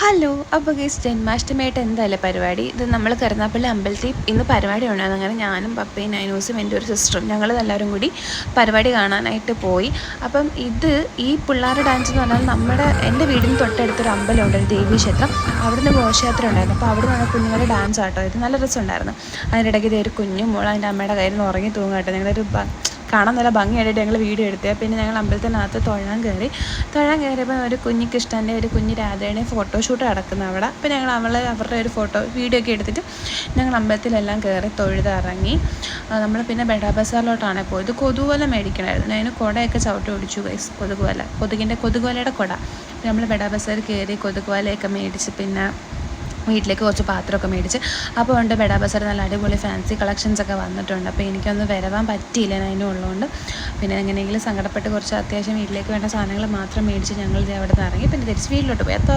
Hello. അപ്പോൾ guys, ജന്മാഷ്ടമിയായിട്ട് എന്തായാലും പരിപാടി. ഇത് നമ്മൾ കരുനാഗപ്പള്ളി അമ്പലത്തിൽ ഇന്ന് പരിപാടി ഉണ്ടായിരുന്നു. അങ്ങനെ ഞാനും പപ്പയും നൈനൂസും എൻ്റെ ഒരു സിസ്റ്ററും ഞങ്ങൾ എല്ലാവരും കൂടി പരിപാടി കാണാനായിട്ട് പോയി. അപ്പം ഈ പിള്ളേരുടെ ഡാൻസ് എന്ന് പറഞ്ഞാൽ എൻ്റെ വീടിന് തൊട്ടടുത്തൊരു അമ്പലമുണ്ട്, ഒരു ദേവീക്ഷേത്രം. അവിടുന്ന് ഘോഷയാത്ര ഉണ്ടായിരുന്നു. അപ്പോൾ അവിടെ നിന്ന് കുഞ്ഞുങ്ങളുടെ ഡാൻസ് ആട്ടോ. ഇത് നല്ല രസമുണ്ടായിരുന്നു. അതിനിടയ്ക്ക് ഇതേ ഒരു കുഞ്ഞു മോൾ അതിൻ്റെ അമ്മയുടെ കയ്യിൽ നിന്ന് ഉറങ്ങി തൂങ്ങും കേട്ടോ. ഞങ്ങളൊരു കാണാൻ നല്ല ഭംഗിയായിട്ട് ഞങ്ങൾ വീഡിയോ എടുത്തത്. പിന്നെ ഞങ്ങൾ അമ്പലത്തിനകത്ത് തൊഴാൻ കയറിയപ്പോൾ ഒരു കുഞ്ഞ് കൃഷ്ണൻ്റെ ഒരു കുഞ്ഞ് രാധയുടെ ഫോട്ടോഷൂട്ട് നടക്കുന്ന അവിടെ. അപ്പോൾ ഞങ്ങൾ അവരുടെ ഒരു വീഡിയോ ഒക്കെ എടുത്തിട്ട് ഞങ്ങൾ അമ്പലത്തിലെല്ലാം കയറി തൊഴുതിറങ്ങി. നമ്മൾ പിന്നെ ബെഡാ ബസാറിലോട്ടാണ് പോയത്. കൊതുകുവല മേടിക്കണമായിരുന്നു. അതിന് കുടയൊക്കെ ചവിട്ടി ഓടിച്ചു ഗൈസ്. കൊതുകുവലയുടെ കുട. നമ്മൾ ബെഡാ ബസാറിൽ കയറി കൊതുകുവലയൊക്കെ മേടിച്ച് പിന്നെ വീട്ടിലേക്ക് കുറച്ച് പാത്രമൊക്കെ മേടിച്ച്. അപ്പോൾ ഉണ്ട് ബെഡാ ബസാർ നല്ല അടിപൊളി ഫാൻസി കളക്ഷൻസൊക്കെ വന്നിട്ടുണ്ട്. അപ്പോൾ എനിക്കൊന്ന് വരവാൻ പറ്റിയില്ല അതിനുള്ളതുകൊണ്ട്. പിന്നെ എങ്ങനെയെങ്കിലും സങ്കടപ്പെട്ട് കുറച്ച് അത്യാവശ്യം വീട്ടിലേക്ക് വേണ്ട സാധനങ്ങൾ മാത്രം മേടിച്ച് ഞങ്ങൾ അവിടെ നിന്ന് ഇറങ്ങി പിന്നെ തിരിച്ച് വീട്ടിലോട്ട് പോയി. അത്രേ